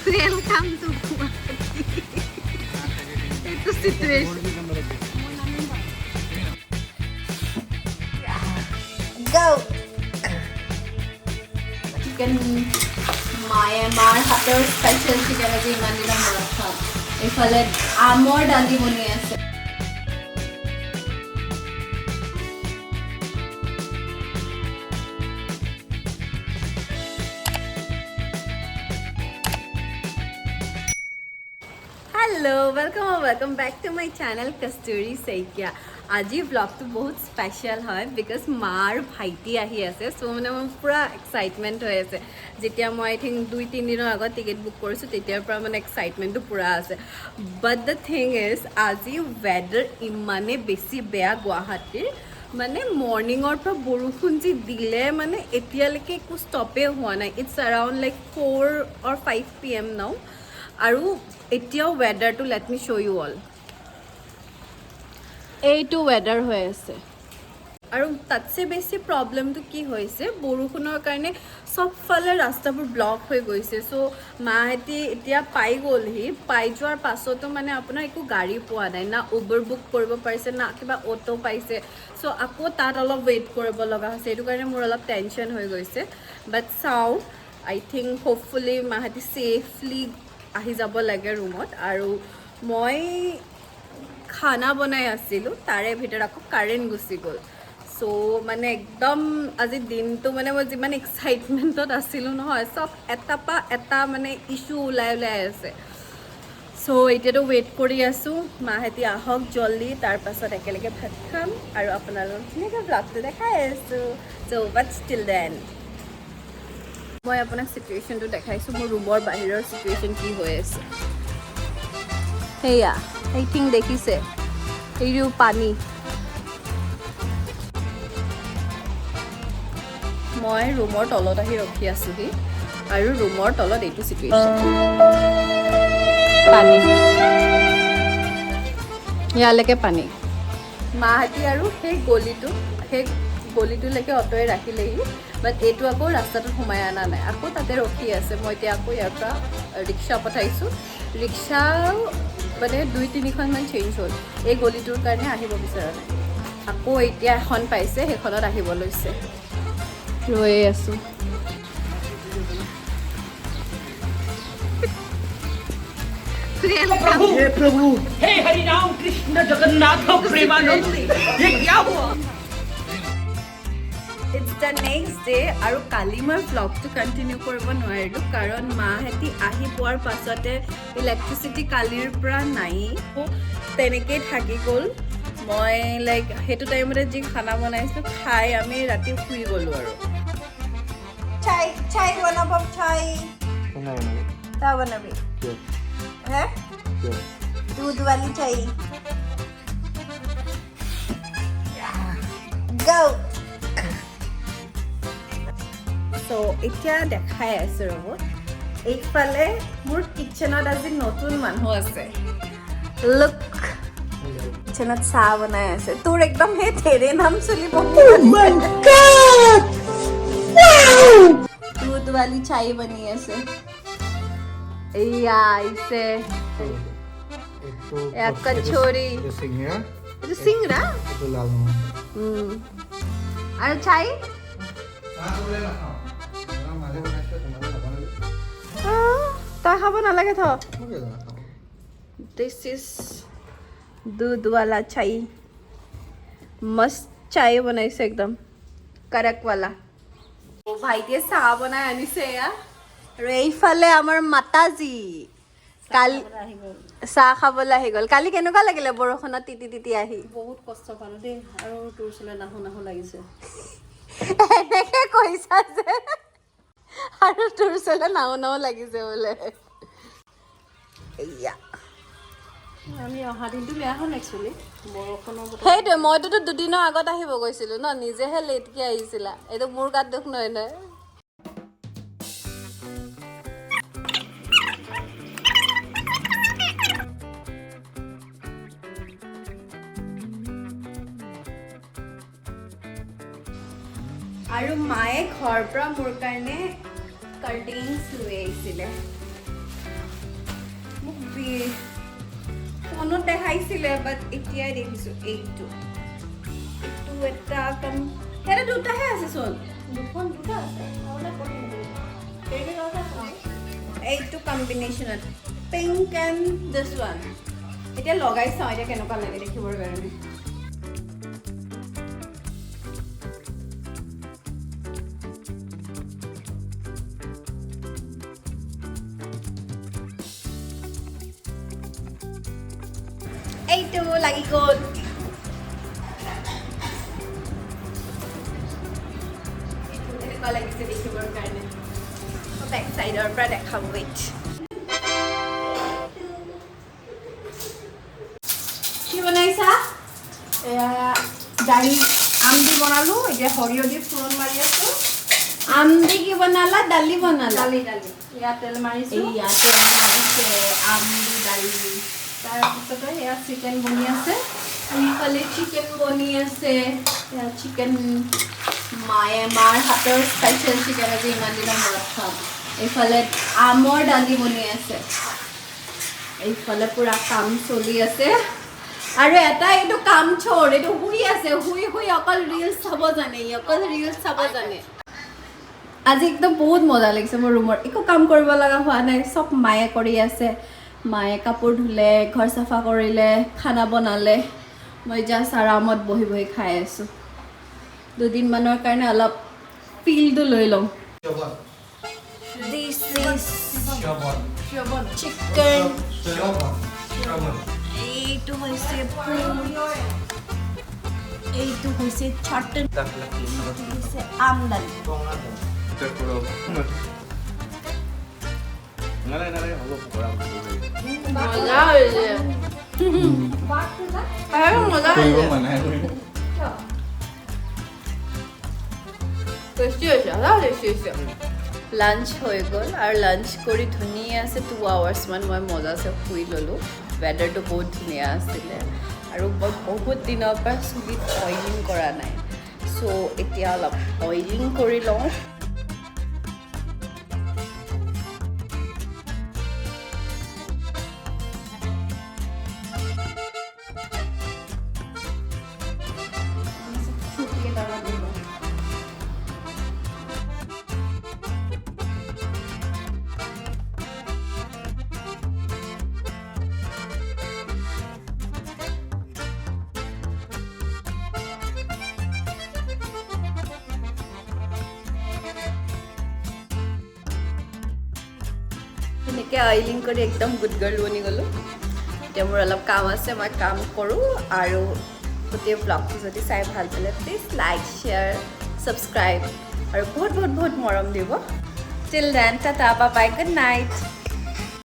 Welcome to Guwahati. It's a situation. Go. Chicken. মাৰ হাতৰ special chicken আজি ইমান দিনৰ মূৰত খাম এইফালে আমৰ দালি বনি আছে hello welcome back to my channel Kasturi Saikia आज ब्लॉग तो बहुत स्पेशल है बिकॉज मार भाईटी आहि आसे सो माने पूरा एक्साइटमेंट हो आसे जेतिया मैं आई थिंक 2-3 दिনৰ আগত टिकेट बुक কৰিছো তেতিয়াৰ পৰা মানে এক্সাইটমেন্টটো পুৰা আছে বাট দ্য থিং ইজ আজি वेदर ইমানে বেছি বেয়া গুৱাহাটীৰ মানে মৰ্নিংৰ পৰা বৰষুণ যি দিলে মানে এতিয়ালৈকে একো ষ্টপে হোৱা নাই it's around like 4 or 5 PM নাও আৰু এতিয়াও वेदरটো লেট মি শো ইউ অল এইটো वेदर হৈ আছে আৰু তাতছে বেছি প্ৰবলেমটো কি হৈছে বৰষুণৰ কাৰণে সবফালে ৰাস্তাবোৰ ব্লক হৈ গৈছে সো মাহেতি এতিয়া পাই গ'লহি পাই যোৱাৰ পাছতো মানে আপোনাৰ একো গাড়ী পোৱা নাই না উবৰ বুক কৰিব পাৰিছে না কিবা অটো পাইছে সো আকৌ তাত অলপ ৱেইট কৰিব লগা হৈছে এইটো কাৰণে মোৰ অলপ টেনচন হৈ গৈছে বাট চাও আই থিংক হোপফুলি মাহেতি সেফলি আহি যাব লাগে ৰুমত আৰু মই খানা বনাই আছিলো তাৰে ভিতৰত আকৌ কাৰেন্ট গুচি গ'ল সো মানে একদম আজি দিনটো মানে মই যিমান এক্সাইটমেন্টত আছিলো নহয় সব এটা মানে ইস্যু ওলাই আছে সো এতিয়াতো ৱেইট কৰি আছো মাহেতি আহক জলদি তাৰ পাছত একেলগে ভাত খাম আৰু আপোনালোকক ধুনীয়াকৈ ব্লগটো দেখাই আছো সো বাট ষ্টিল দেন মই আপোনাক সিচুৱেশনটো দেখাইছো মোৰ ৰুমৰ বাহিৰৰ সিচুৱেশন কি হৈ আছে হেয়া আই থিংক দেখিছে এইটো পানী মই ৰুমৰ তলত আহি ৰখি আছোহি আৰু ৰুমৰ তলত এইটো সিচুৱেশন পানী ইয়ালৈকে পানী মাহাতি আৰু সেই গলিটোলৈকে অটয়ে ৰাখিলেহি বাট এইটো আকৌ ৰাস্তাটোত সোমাই আনা নাই আকৌ তাতে ৰখি আছে মই এতিয়া আকৌ ইয়াৰ পৰা ৰিক্সা পঠাইছোঁ ৰিক্সা মানে 2-3খনমান চেঞ্জ হ'ল এই গলিটোৰ কাৰণে আহিব বিচৰা নাই আকৌ এতিয়া এখন পাইছে সেইখনত আহিব লৈছে ৰৈ আছোঁ हे प्रभु हे हरि राम कृष्ण जगन्नाथ प्रेमानंद ये क्या हुआ It's the next day আৰু কালি মই ব্লগটো কন্টিনিউ কৰিব নোৱাৰিলো কাৰণ মাহেতি আহি পোৱাৰ পাছতে ইলেক্ট্ৰিচিটি কালিৰ পৰা নাই তেনেকে থাকি গ'ল মই লাইক হেতু টাইমতে যি খানা বনাইছো খাই আমি ৰাতি শুই গ'লো আৰু চাই বনাব চাই তা বনাবি হে दूध वाली चाहिए go so এতিয়া দেখাই আছে ৰব এইফালে মোৰ কিচেনত আজি নতুন মানুহ আছে লুক কিচেনত চাহ বনাই আছে তোৰ একদম হে তেৰে নাম চলি বনি my god दूध वाली चाय बनी আছে या इसे एक कचौरी itu singra itu lalu ada chai tak khabo nalage tho this is दूध वाला chai मस्त chai बनाइছে एकदम करक वाला ओ भाईटिए চাহ বনাই আনিছে या আৰু এইফালে আমাৰ মাতাজি কাল চাহ খাবলৈ আহি গ'ল কালি কেনেকুৱা লাগিলে বৰষুণত তিতি আহি বহুত কষ্ট পালো দেই আৰু তোৰ চলে নাহো লাগিছে এনেকে কৈছা যে আৰু তোৰ চলে নাহো লাগিছে বোলে এয়া আমি অহা দিনটো বেয়া হ'ল একচুৱেলি বৰষুণৰ বতৰ সেইটোৱে মইতো দুদিনৰ আগত আহিব গৈছিলো ন নিজেহে লেটকে আহিছিলা এইটো মোৰ গাত দুখ নহয় আৰু মায়ে ঘৰৰ পৰা মোৰ কাৰণে কাৰ্টিংছ লৈ আহিছিলে মোক ফোনত দেখাইছিলে বাট এতিয়াই দেখিছোঁ এইটো এটা এটা দুটাহে আছে চোন দুটা আছে এইটো কম্বিনেশ্যনত পিংক এণ্ড দিছ ওৱান এতিয়া লগাই চাওঁ এতিয়া কেনেকুৱা লাগে দেখিবৰ কাৰণে এইটো লাগি গ'ল এনেকুৱা লাগিছে দেখিবৰ কাৰণে বেক চাইডৰ পৰা দেখাম ৱেইট কি বনাইছা এয়া দালি আম দি বনালোঁ এতিয়া সৰিয়হ দি ফোৰণ মাৰি আছোঁ আম দি কি বনালা দালি বনালা দালি ইয়াত তেল মাৰিছোঁ ইয়াতে বনাইছে আম দি দালি তাৰপিছতে এয়া চিকেন বনি আছে এইফালে চিকেন বনি আছে চিকেন মাৰ হাতৰ স্পেচিয়েল চিকেন আজি ইমান দিনৰ মূৰত খাম এইফালে আমৰ দালি বনি আছে এইফালে পুৰা কাম চলি আছে আৰু এটা এইটো কাম চোৰ এইটো শুই আছে শুই অকল ৰিলছ চাব জানে অকল ৰিলছ চাব জানে আজি একদম বহুত মজা লাগিছে মোৰ ৰুমত একো কাম কৰিব লগা হোৱা নাই চব মায়ে কৰি আছে মায়ে কাপোৰ ধুলে ঘৰ চাফা কৰিলে খানা বনালে মই জাষ্ট আৰামত বহি বহি খাই আছোঁ দুদিনমানৰ কাৰণে অলপ ফিলটো লৈ লওঁ This is chicken এইটো হৈছে এইটো হৈছে চাটন হৈছে আমদানি মজা হৈছে মজা হৈছে লাঞ্চ হৈ গ'ল আৰু লাঞ্চ কৰি ধুনীয়া আছে 2 hours মান মই মজাছে শুই ল'লোঁ ৱেডাৰটো বহুত ধুনীয়া আছিলে আৰু মই বহুত দিনৰ পৰা চুলিত অইলিং কৰা নাই চ' এতিয়া অলপ অইলিং কৰি লওঁ এনেকৈ অইলিং কৰি একদম গুড গাৰ্ল বনি গ'লোঁ এতিয়া মোৰ অলপ কাম আছে মই কাম কৰোঁ আৰু গোটেই ব্লগটো যদি চাই ভাল পালে প্লিজ লাইক শ্বেয়াৰ ছাবস্ক্ৰাইব আৰু বহুত বহুত বহুত মৰম দিব till then tata bye bye good night